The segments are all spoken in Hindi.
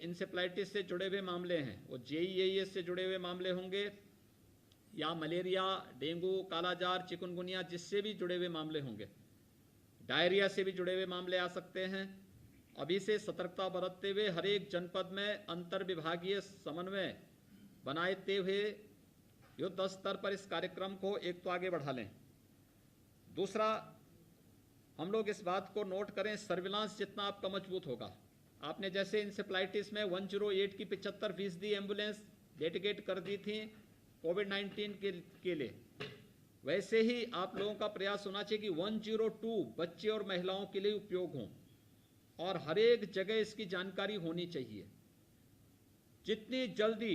इंसेफ्लाइटिस से जुड़े हुए मामले हैं, वो JEAS से जुड़े हुए मामले होंगे या मलेरिया, डेंगू, कालाजार, चिकनगुनिया जिससे भी जुड़े हुए मामले होंगे, डायरिया से भी जुड़े हुए मामले आ सकते हैं। अभी से सतर्कता बरतते हुए हर एक जनपद में अंतर विभागीय समन्वय बनाते हुए युद्ध स्तर पर इस कार्यक्रम को एक तो आगे बढ़ा लें। दूसरा, हम लोग इस बात को नोट करें, सर्विलांस जितना आपका मजबूत होगा, आपने जैसे इंसेफ्लाइटिस में 108 की 75% एम्बुलेंस डेडिकेट कर दी थी कोविड-19 के लिए, वैसे ही आप लोगों का प्रयास होना चाहिए कि 102 बच्चे और महिलाओं के लिए उपयोग हों और हर एक जगह इसकी जानकारी होनी चाहिए। जितनी जल्दी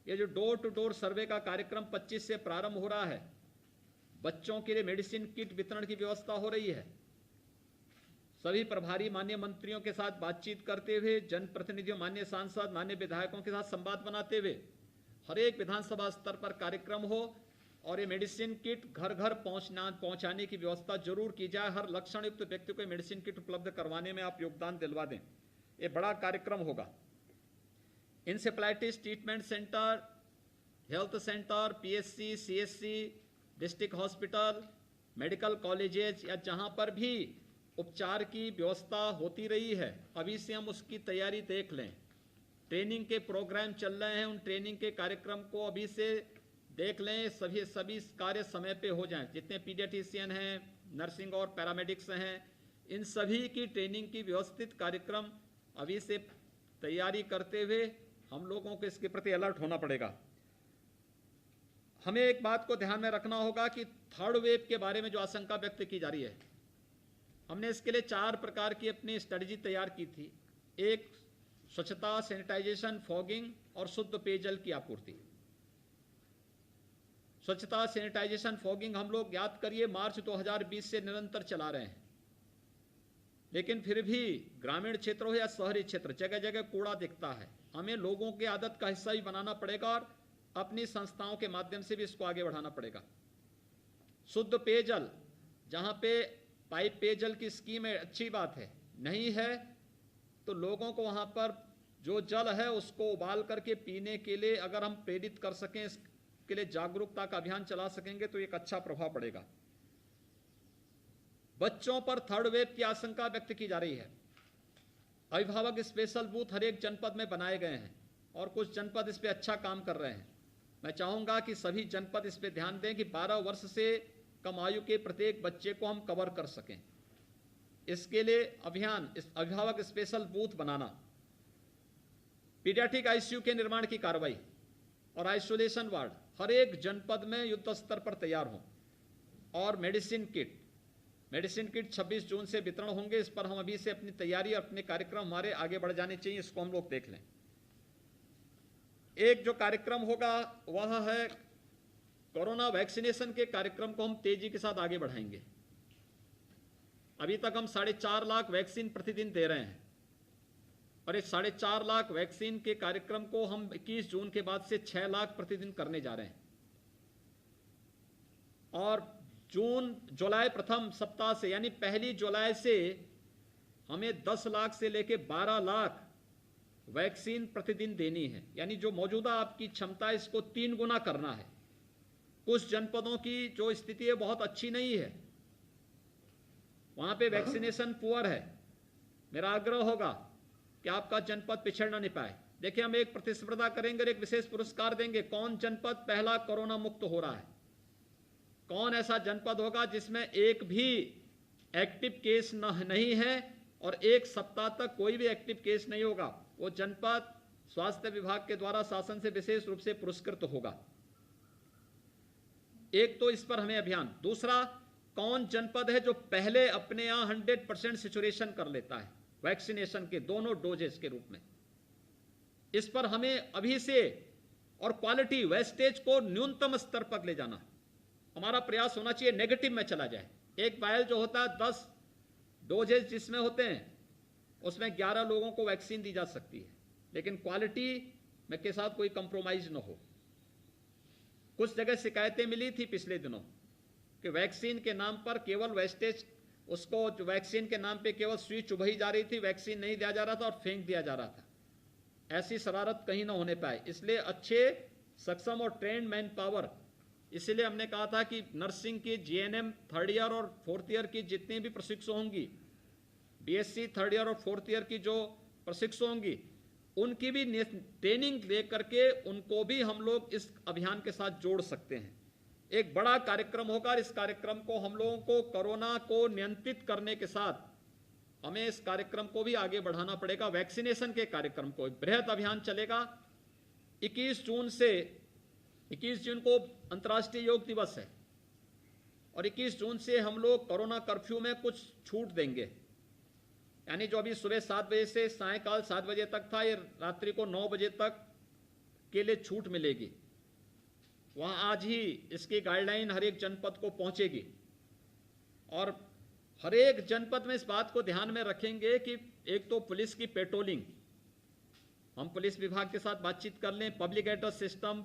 ये जो डोर टू डोर सर्वे का कार्यक्रम 25 से प्रारंभ हो रहा है, बच्चों के लिए मेडिसिन किट वितरण की व्यवस्था हो रही है। सभी प्रभारी माननीय मंत्रियों के साथ बातचीत करते हुए, जनप्रतिनिधियों, माननीय सांसद, माननीय विधायकों के साथ संवाद बनाते हुए हर एक विधानसभा स्तर पर कार्यक्रम हो और ये मेडिसिन किट घर घर पहुंचाने की व्यवस्था जरूर की जाए। हर लक्षण युक्त व्यक्ति को मेडिसिन किट उपलब्ध करवाने में आप योगदान दिलवा दें। ये बड़ा कार्यक्रम होगा। Encephalitis treatment centre, health centre, PSC, CSC, district hospital, medical colleges या जहां पर भी उपचार की व्यवस्था होती रही है, अभी से हम उसकी तैयारी देख लें। ट्रेनिंग के प्रोग्राम चल रहे हैं, उन ट्रेनिंग के कार्यक्रम को अभी से देख लें। सभी कार्य समय पे हो जाएं। जितने पीडियाट्रिशियन हैं, नर्सिंग और पैरामेडिक्स हैं, इन सभी की ट्रेनिंग की व्यवस्थित कार्यक्रम अभी से तैयारी करते हुए हम लोगों को इसके प्रति अलर्ट होना पड़ेगा। हमें एक बात को ध्यान में रखना होगा कि थर्ड वेव के बारे में जो आशंका व्यक्त की जा रही है, हमने इसके लिए 4 प्रकार की अपनी स्ट्रेटजी तैयार की थी। एक, स्वच्छता, सैनिटाइजेशन, फॉगिंग और शुद्ध पेयजल की आपूर्ति। स्वच्छता, सैनिटाइजेशन, फॉगिंग हम लोग याद करिए मार्च 2020 से निरंतर चला रहे हैं, लेकिन फिर भी ग्रामीण क्षेत्र हो या शहरी क्षेत्र, जगह जगह कूड़ा दिखता है। हमें लोगों की आदत का हिस्सा भी बनाना पड़ेगा और अपनी संस्थाओं के माध्यम से भी इसको आगे बढ़ाना पड़ेगा। शुद्ध पेयजल, जहां पे पाइप पेयजल की स्कीम है, अच्छी बात है, नहीं है तो लोगों को वहां पर जो जल है उसको उबाल करके पीने के लिए अगर हम प्रेरित कर सकें, इसके लिए जागरूकता का अभियान चला सकेंगे तो एक अच्छा प्रभाव पड़ेगा। बच्चों पर थर्ड वेव की आशंका व्यक्त की जा रही है। अभिभावक स्पेशल बूथ हर एक जनपद में बनाए गए हैं और कुछ जनपद इस पे अच्छा काम कर रहे हैं। मैं चाहूंगा कि सभी जनपद इस पे ध्यान दें कि 12 वर्ष से कम आयु के प्रत्येक बच्चे को हम कवर कर सकें। इसके लिए अभियान, इस अभिभावक स्पेशल बूथ बनाना, पीडियाट्रिक ICU के निर्माण की कार्रवाई और आइसोलेशन वार्ड हर एक जनपद में युद्ध स्तर पर तैयार हों। और मेडिसिन किट 26 जून से वितरण होंगे। इस पर हम अभी से अपनी तैयारी और अपने कार्यक्रम हमारे आगे बढ़ जाने चाहिए, इसको हम लोग देख लें। एक जो कार्यक्रम होगा वह है कोरोना वैक्सीनेशन के कार्यक्रम को हम तेजी के साथ आगे बढ़ाएंगे। अभी तक हम 4.5 लाख वैक्सीन प्रतिदिन दे रहे हैं और इस 4.5 लाख वैक्सीन के कार्यक्रम को हम 21 जून के बाद से 6 लाख प्रतिदिन करने जा रहे हैं। और जुलाई प्रथम सप्ताह से यानी 1 जुलाई से हमें 10 लाख से लेकर 12 लाख वैक्सीन प्रतिदिन देनी है। यानी जो मौजूदा आपकी क्षमता है इसको 3 गुना करना है। कुछ जनपदों की जो स्थिति है बहुत अच्छी नहीं है, वहां पे वैक्सीनेशन पुअर है। मेरा आग्रह होगा कि आपका जनपद पिछड़ नहीं पाए। देखिए, हम एक प्रतिस्पर्धा करेंगे और एक विशेष पुरस्कार देंगे। कौन जनपद पहला कोरोना मुक्त हो रहा है, कौन ऐसा जनपद होगा जिसमें एक भी एक्टिव केस नहीं है और 1 सप्ताह तक कोई भी एक्टिव केस नहीं होगा, वो जनपद स्वास्थ्य विभाग के द्वारा शासन से विशेष रूप से पुरस्कृत होगा। एक तो इस पर हमें अभियान। दूसरा, कौन जनपद है जो पहले अपने यहां 100% सैचुरेशन कर लेता है वैक्सीनेशन के दोनों डोजेस के रूप में। इस पर हमें अभी से और क्वालिटी वेस्टेज को न्यूनतम स्तर पर ले जाना। हमारा प्रयास होना चाहिए नेगेटिव में चला जाए। एक वायल जो होता है 10 डोजेज जिसमें होते हैं उसमें 11 लोगों को वैक्सीन दी जा सकती है, लेकिन क्वालिटी में के साथ कोई कंप्रोमाइज न हो। कुछ जगह शिकायतें मिली थी पिछले दिनों कि वैक्सीन के नाम पर केवल वेस्टेज, उसको वैक्सीन के नाम पे केवल सुई चुभाई जा रही थी, वैक्सीन नहीं दिया जा रहा था और फेंक दिया जा रहा था। ऐसी शरारत कहीं ना होने पाए, इसलिए अच्छे सक्षम और ट्रेंड मैन पावर, इसीलिए हमने कहा था कि नर्सिंग की जीएनएम 3rd ईयर और 4th ईयर की जितनी भी प्रशिक्षु होंगी, बीएससी 3rd ईयर और 4th ईयर की जो प्रशिक्षु होंगी, उनकी भी ट्रेनिंग ले करके उनको भी हम लोग इस अभियान के साथ जोड़ सकते हैं। एक बड़ा कार्यक्रम होगा। इस कार्यक्रम को हम लोगों को कोरोना को नियंत्रित करने के साथ हमें इस कार्यक्रम को भी आगे बढ़ाना पड़ेगा। वैक्सीनेशन के कार्यक्रम को बृहद अभियान चलेगा। 21 जून को अंतर्राष्ट्रीय योग दिवस है और 21 जून से हम लोग कोरोना कर्फ्यू में कुछ छूट देंगे, यानी जो अभी सुबह 7 बजे से सायंकाल 7 बजे तक था, ये रात्रि को 9 बजे तक के लिए छूट मिलेगी। वहाँ आज ही इसकी गाइडलाइन हर एक जनपद को पहुँचेगी और हर एक जनपद में इस बात को ध्यान में रखेंगे कि एक तो पुलिस की पेट्रोलिंग, हम पुलिस विभाग के साथ बातचीत कर लें, पब्लिक एड्रेस सिस्टम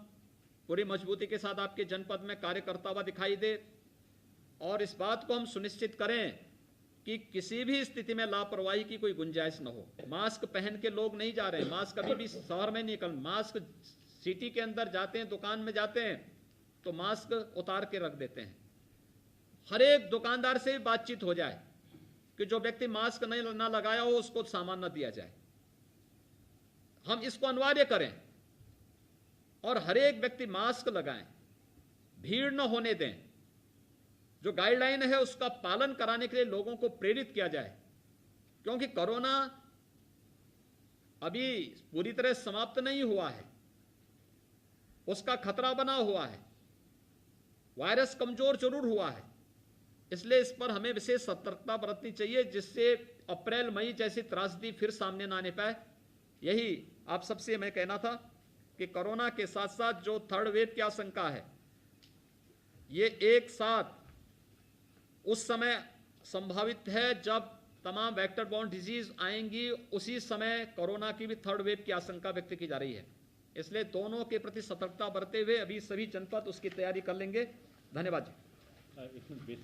पूरी मजबूती के साथ आपके जनपद में कार्य करता हुआ दिखाई दे, और इस बात को हम सुनिश्चित करें कि किसी भी स्थिति में लापरवाही की कोई गुंजाइश न हो। मास्क पहन के लोग नहीं जा रहे हैं, मास्क कभी भी शहर में निकल, मास्क सिटी के अंदर जाते हैं, दुकान में जाते हैं तो मास्क उतार के रख देते हैं। हर एक दुकानदार से बातचीत हो जाए कि जो व्यक्ति मास्क ना लगाया हो उसको सामान न दिया जाए। हम इसको अनिवार्य करें और हर एक व्यक्ति मास्क लगाएं, भीड़ न होने दें। जो गाइडलाइन है उसका पालन कराने के लिए लोगों को प्रेरित किया जाए, क्योंकि कोरोना अभी पूरी तरह समाप्त नहीं हुआ है, उसका खतरा बना हुआ है, वायरस कमजोर जरूर हुआ है। इसलिए इस पर हमें विशेष सतर्कता बरतनी चाहिए, जिससे अप्रैल मई जैसी त्रासदी फिर सामने ना आने पाए। यही आप सबसे मैं कहना था कि कोरोना के साथ साथ जो 3rd वेव की आशंका है, ये एक साथ उस समय संभावित है जब तमाम वेक्टर बॉर्न डिजीज आएंगी, उसी समय कोरोना की भी 3rd वेव की आशंका व्यक्त की जा रही है। इसलिए दोनों के प्रति सतर्कता बरते हुए अभी सभी जनपद उसकी तैयारी कर लेंगे। धन्यवाद जी।